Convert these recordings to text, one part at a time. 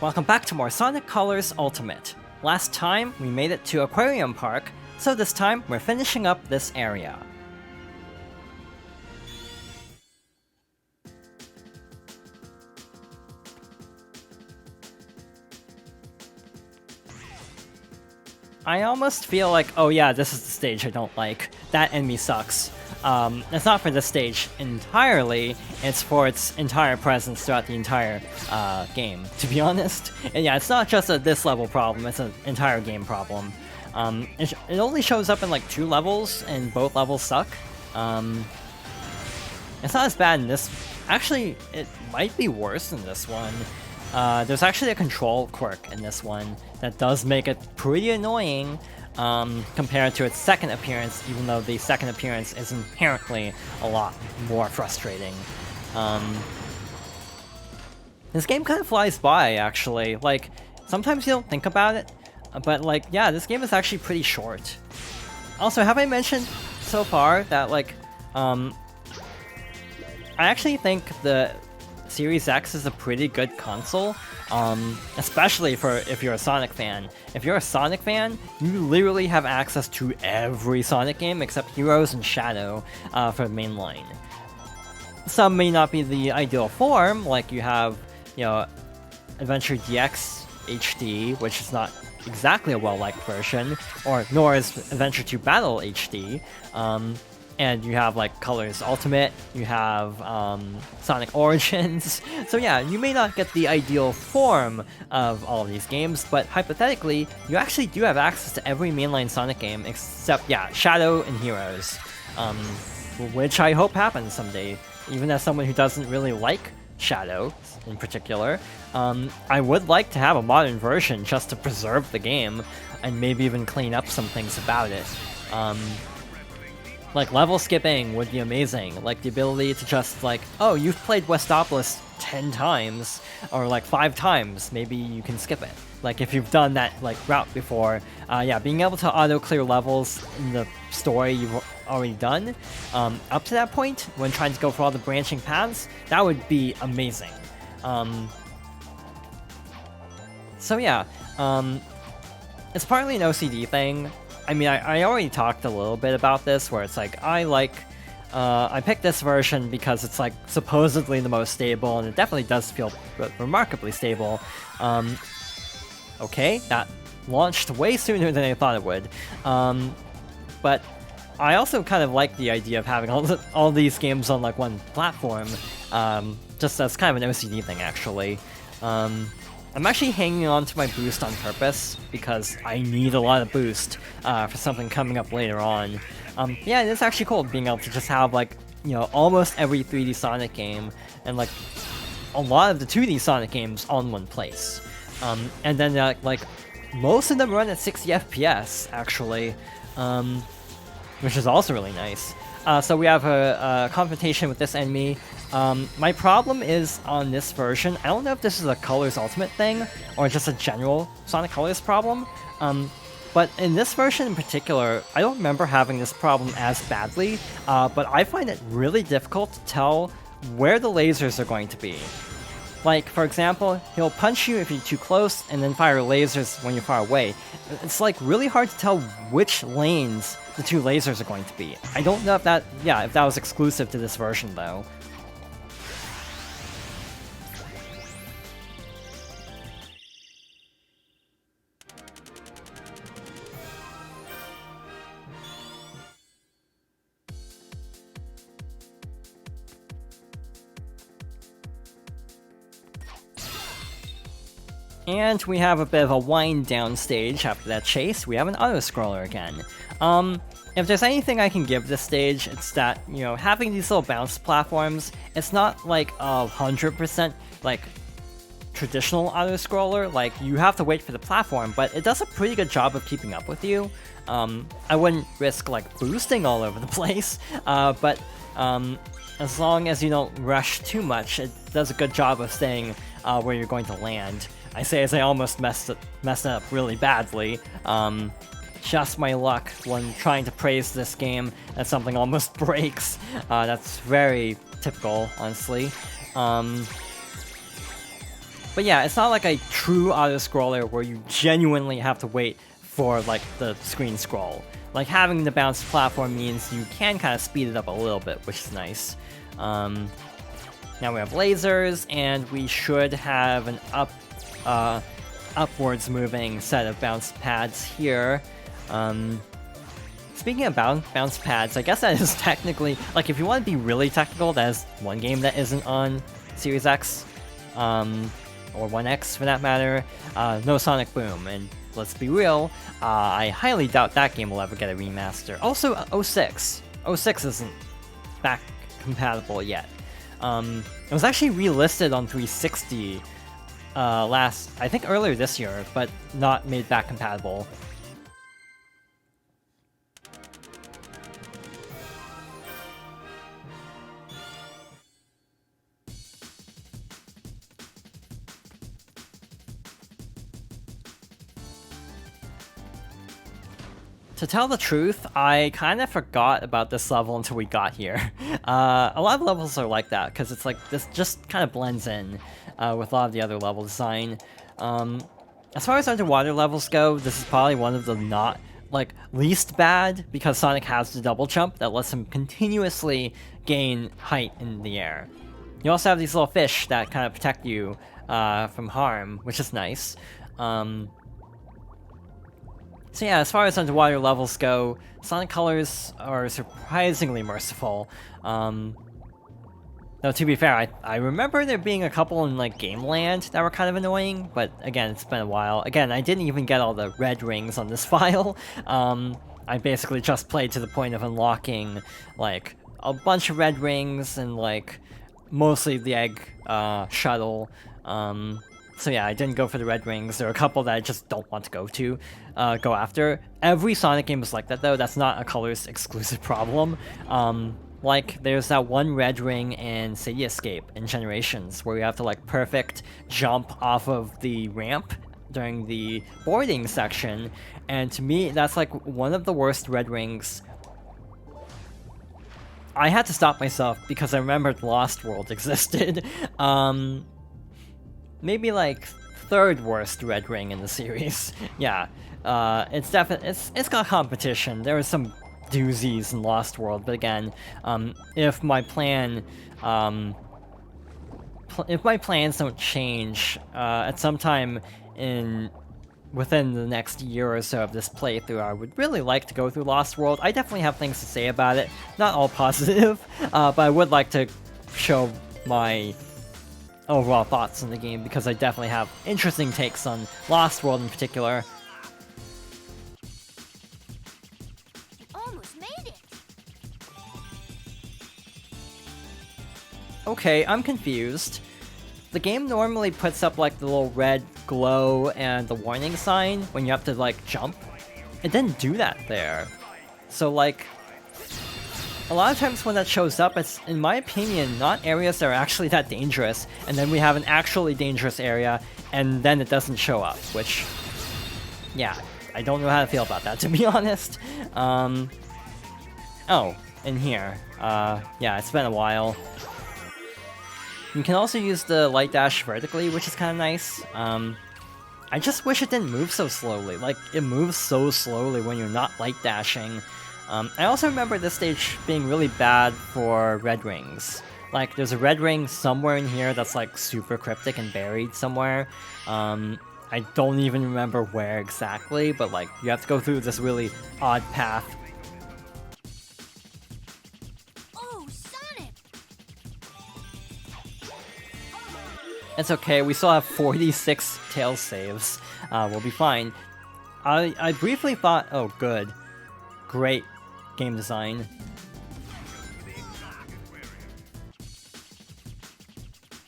Welcome back to more Sonic Colors Ultimate. Last time, we made it to Aquarium Park, so this time, we're finishing up this area. I almost feel like, oh yeah, this is the stage I don't like. That enemy sucks. It's not for this stage entirely, it's for its entire presence throughout the entire game, to be honest. And yeah, it's not just a this level problem, it's an entire game problem. It only shows up in like 2 levels, and both levels suck. It's not as bad in this. Actually, it might be worse in this one. There's actually a control quirk in this one that does make it pretty annoying compared to its second appearance, even though the second appearance is inherently a lot more frustrating. This game kind of flies by, actually. Like, sometimes you don't think about it, but like, yeah, this game is actually pretty short. Also, have I mentioned so far that, like, I actually think the Series X is a pretty good console, especially for if you're a Sonic fan. If you're a Sonic fan, you literally have access to every Sonic game except Heroes and Shadow for the mainline. Some may not be the ideal form, like you have, you know, Adventure DX HD, which is not exactly a well-liked version, or nor is Adventure 2 Battle HD. And you have like Colors Ultimate, you have Sonic Origins. So yeah, you may not get the ideal form of all of these games, but hypothetically, you actually do have access to every mainline Sonic game except, yeah, Shadow and Heroes. Which I hope happens someday. Even as someone who doesn't really like Shadow in particular, I would like to have a modern version just to preserve the game and maybe even clean up some things about it. Like, level skipping would be amazing. Like, the ability to just, like, oh, you've played Westopolis 10 times, or, like, 5 times, maybe you can skip it. Like, if you've done that, like, route before. Yeah, being able to auto-clear levels in the story you've already done, up to that point, when trying to go for all the branching paths, that would be amazing. So yeah, it's partly an OCD thing. I mean, I already talked a little bit about this, where it's like, I picked this version because it's like supposedly the most stable, and it definitely does feel remarkably stable. Okay, that launched way sooner than I thought it would. But I also kind of like the idea of having all these games on like one platform, just as kind of an OCD thing, actually. I'm actually hanging on to my boost on purpose, because I need a lot of boost for something coming up later on. Yeah, it's actually cool being able to just have, like, you know, almost every 3D Sonic game, and, like, a lot of the 2D Sonic games on one place. And then, like, most of them run at 60 FPS, actually, which is also really nice. So we have a confrontation with this enemy. My problem is on this version, I don't know if this is a Colors Ultimate thing, or just a general Sonic Colors problem, but in this version in particular, I don't remember having this problem as badly, but I find it really difficult to tell where the lasers are going to be. Like, for example, he'll punch you if you're too close, and then fire lasers when you're far away. It's like really hard to tell which lanes the 2 lasers are going to be. I don't know if that was exclusive to this version though. And we have a bit of a wind-down stage after that chase. We have an auto-scroller again. If there's anything I can give this stage, it's that, you know, having these little bounce platforms, it's not like 100% like traditional auto-scroller. Like, you have to wait for the platform, but it does a pretty good job of keeping up with you. I wouldn't risk, like, boosting all over the place, but as long as you don't rush too much, it does a good job of staying where you're going to land. I say as I almost messed it up really badly. Just my luck when trying to praise this game that something almost breaks. That's very typical, honestly. But yeah, it's not like a true auto-scroller where you genuinely have to wait for like the screen scroll. Like having the bounced platform means you can kind of speed it up a little bit, which is nice. Now we have lasers, and we should have an upwards moving set of bounce pads here. Speaking of bounce pads, I guess that is technically, like if you want to be really technical, that is one game that isn't on Series X, or 1X for that matter, no Sonic Boom, and let's be real, I highly doubt that game will ever get a remaster. Also, 06. 06 isn't back compatible yet. It was actually relisted on 360 I think earlier this year, but not made back compatible. To tell the truth, I kind of forgot about this level until we got here. A lot of levels are like that, because it's like, this just kind of blends in with a lot of the other level design. As far as underwater levels go, this is probably one of the not, like, least bad, because Sonic has the double jump that lets him continuously gain height in the air. You also have these little fish that kind of protect you from harm, which is nice. So yeah, as far as underwater levels go, Sonic Colors are surprisingly merciful. Though to be fair, I remember there being a couple in like Game Land that were kind of annoying, but again, it's been a while. Again, I didn't even get all the red rings on this file. I basically just played to the point of unlocking like a bunch of red rings and like mostly the egg shuttle. So yeah, I didn't go for the red rings. There are a couple that I just don't want to go after. Every Sonic game is like that though. That's not a Colors exclusive problem. Like, there's that one red ring in City Escape in Generations where you have to like perfect jump off of the ramp during the boarding section, and to me, that's like one of the worst red rings. I had to stop myself because I remembered Lost World existed. Maybe like third worst red ring in the series. Yeah, it's definitely it's got competition. There was some doozies in Lost World, but again, if my plans don't change at some time within the next year or so of this playthrough, I would really like to go through Lost World. I definitely have things to say about it, not all positive, but I would like to show my overall thoughts on the game, because I definitely have interesting takes on Lost World in particular. You almost made it. Okay, I'm confused. The game normally puts up like the little red glow and the warning sign when you have to like jump. It didn't do that there. So like, a lot of times when that shows up, it's, in my opinion, not areas that are actually that dangerous, and then we have an actually dangerous area, and then it doesn't show up, which, yeah, I don't know how to feel about that, to be honest. Oh, in here. Yeah, it's been a while. You can also use the light dash vertically, which is kind of nice. I just wish it didn't move so slowly. Like, it moves so slowly when you're not light dashing. I also remember this stage being really bad for red rings. Like, there's a red ring somewhere in here that's like super cryptic and buried somewhere. I don't even remember where exactly, but like, you have to go through this really odd path. Oh, Sonic! It's okay, we still have 46 Tails saves. We'll be fine. I briefly thought, oh good, great game design.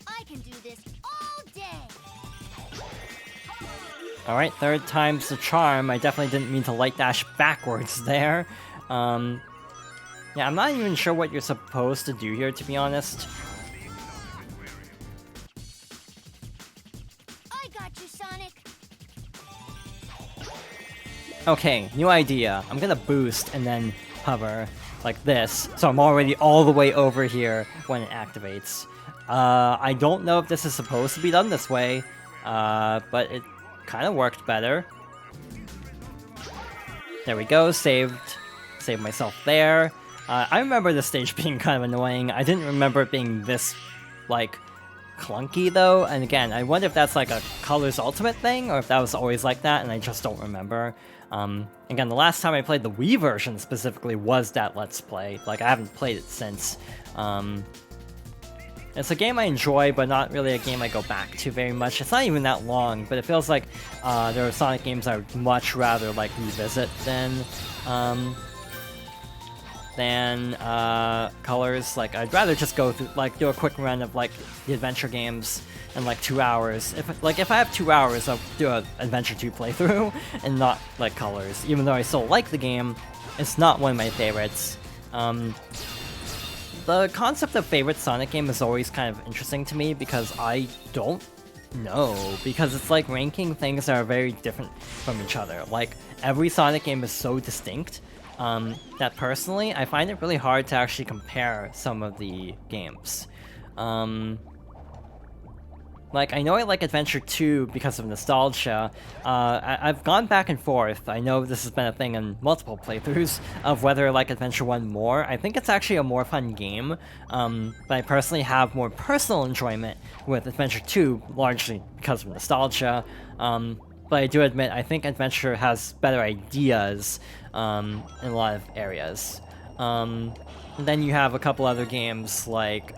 I can do this all day. Alright, third time's the charm. I definitely didn't mean to light dash backwards there. Yeah, I'm not even sure what you're supposed to do here, to be honest. I got you, Sonic. Okay, new idea. I'm gonna boost and then hover like this, so I'm already all the way over here when it activates. I don't know if this is supposed to be done this way. but it kind of worked better. There we go, saved myself there. I remember this stage being kind of annoying. I didn't remember it being this, like, clunky though, and again, I wonder if that's like a Colors Ultimate thing, or if that was always like that, and I just don't remember. Again, the last time I played the Wii version specifically was that Let's Play. Like, I haven't played it since. It's a game I enjoy, but not really a game I go back to very much. It's not even that long, but it feels like there are Sonic games I would much rather, like, revisit than Colors. Like, I'd rather just go through, like, do a quick run of, like, the adventure games in, like, 2 hours. If I have 2 hours, I'll do an Adventure 2 playthrough, and not, like, Colors. Even though I still like the game, it's not one of my favorites. The concept of favorite Sonic game is always kind of interesting to me, because I don't know. Because it's like ranking things that are very different from each other. Like, every Sonic game is so distinct, that personally, I find it really hard to actually compare some of the games. Like, I know I like Adventure 2 because of nostalgia. I've gone back and forth. I know this has been a thing in multiple playthroughs of whether I like Adventure 1 more. I think it's actually a more fun game, but I personally have more personal enjoyment with Adventure 2, largely because of nostalgia. But I do admit, I think Adventure has better ideas in a lot of areas. And then you have a couple other games like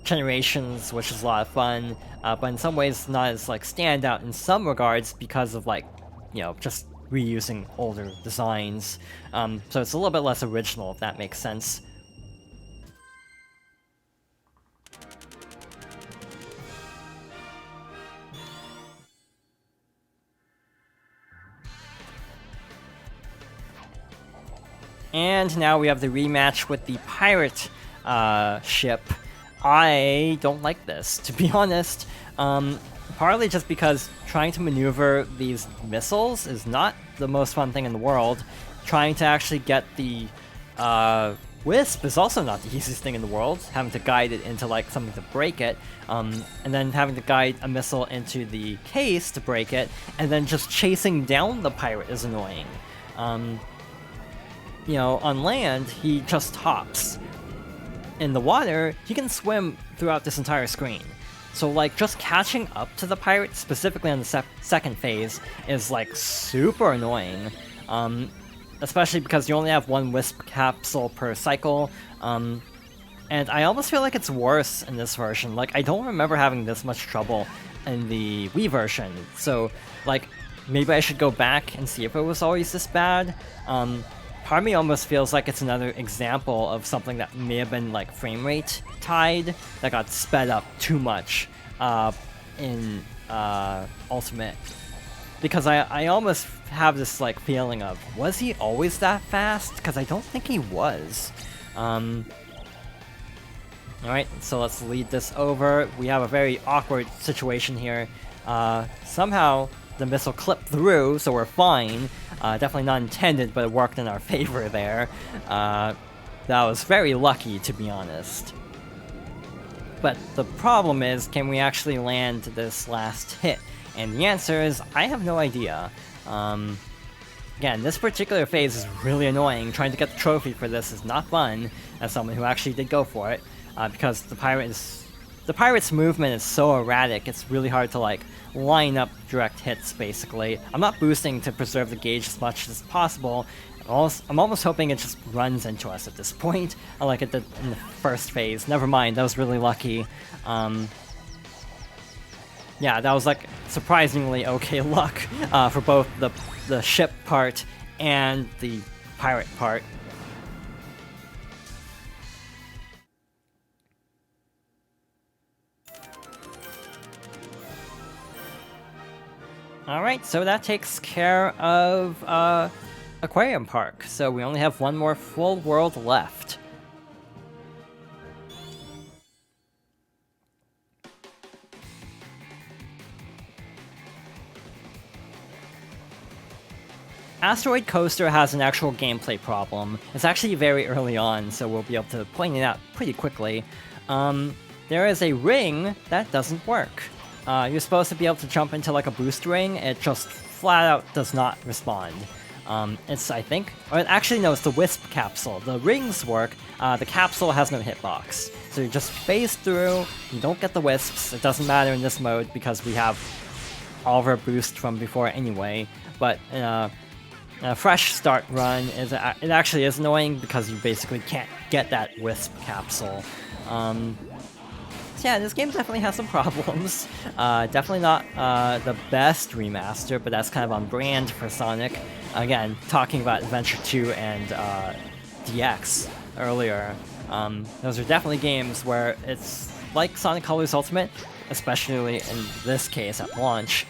Generations, which is a lot of fun, but in some ways not as like standout in some regards because of like, you know, just reusing older designs. So it's a little bit less original, if that makes sense. And now we have the rematch with the pirate ship. I don't like this, to be honest. Partly just because trying to maneuver these missiles is not the most fun thing in the world. Trying to actually get the Wisp is also not the easiest thing in the world. Having to guide it into like something to break it, and then having to guide a missile into the case to break it, and then just chasing down the pirate is annoying. You know, on land, he just hops. In the water, he can swim throughout this entire screen. So, like, just catching up to the pirate, specifically on the second phase, is, like, super annoying. Especially because you only have one Wisp capsule per cycle. And I almost feel like it's worse in this version. Like, I don't remember having this much trouble in the Wii version. So, like, maybe I should go back and see if it was always this bad. Part of me almost feels like it's another example of something that may have been like frame rate tied that got sped up too much in Ultimate. Because I almost have this like feeling of, was he always that fast? Because I don't think he was. Alright, so let's lead this over. We have a very awkward situation here. Somehow the missile clipped through, so we're fine. Definitely not intended, but it worked in our favor there. That was very lucky, to be honest. But the problem is, can we actually land this last hit? And the answer is, I have no idea. Again, this particular phase is really annoying. Trying to get the trophy for this is not fun, as someone who actually did go for it, because the pirate's movement is so erratic, it's really hard to, like, line up direct hits, basically. I'm not boosting to preserve the gauge as much as possible. I'm almost hoping it just runs into us at this point, like it did in the first phase. Never mind, that was really lucky. Yeah, that was, like, surprisingly okay luck for both the ship part and the pirate part. Alright, so that takes care of Aquarium Park. So we only have one more full world left. Asteroid Coaster has an actual gameplay problem. It's actually very early on, so we'll be able to point it out pretty quickly. There is a ring that doesn't work. You're supposed to be able to jump into like a boost ring. It just flat out does not respond. It's, I think, or actually no, it's the Wisp capsule. The rings work, the capsule has no hitbox. So you just phase through, you don't get the Wisps, it doesn't matter in this mode because we have all of our boost from before anyway, but in a fresh start run, it actually is annoying because you basically can't get that Wisp capsule. So yeah, this game definitely has some problems. Definitely not the best remaster, but that's kind of on brand for Sonic. Again, talking about Adventure 2 and DX earlier, those are definitely games where it's like Sonic Colors Ultimate, especially in this case at launch,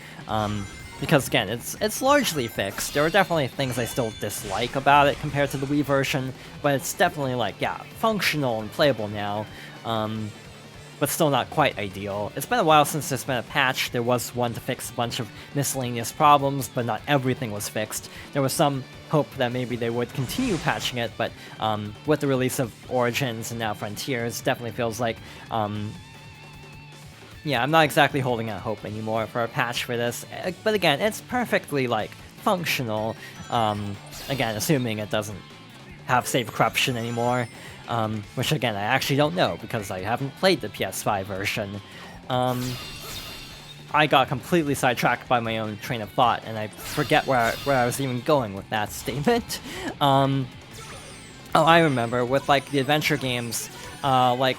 because again, it's largely fixed. There are definitely things I still dislike about it compared to the Wii version, but it's definitely like, yeah, functional and playable now. But still not quite ideal. It's been a while since there's been a patch. There was one to fix a bunch of miscellaneous problems, but not everything was fixed. There was some hope that maybe they would continue patching it, but with the release of Origins and now Frontiers, definitely feels like, yeah, I'm not exactly holding out hope anymore for a patch for this. But again, it's perfectly, like, functional. Again, assuming it doesn't have save corruption anymore. Which again, I actually don't know because I haven't played the PS5 version. I got completely sidetracked by my own train of thought, and I forget where I was even going with that statement. Oh, I remember, with like the adventure games, like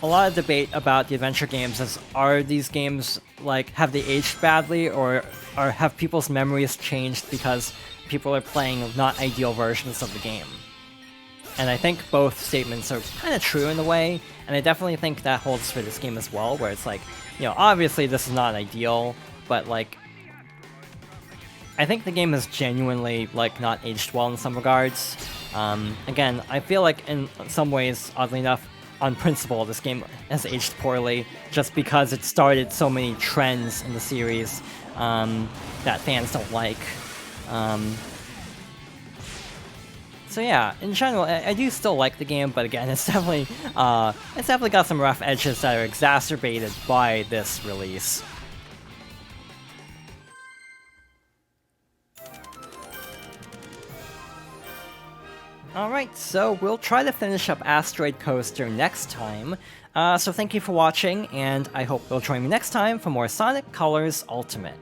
a lot of debate about the adventure games is, are these games, like, have they aged badly, or have people's memories changed because people are playing not ideal versions of the game? And I think both statements are kind of true in a way, and I definitely think that holds for this game as well, where it's like, you know, obviously this is not ideal, but like, I think the game is genuinely, like, not aged well in some regards. Again, I feel like in some ways, oddly enough, on principle, this game has aged poorly, just because it started so many trends in the series that fans don't like. So yeah, in general, I do still like the game, but again, it's definitely got some rough edges that are exacerbated by this release. Alright, so we'll try to finish up Asteroid Coaster next time. So thank you for watching, and I hope you'll join me next time for more Sonic Colors Ultimate.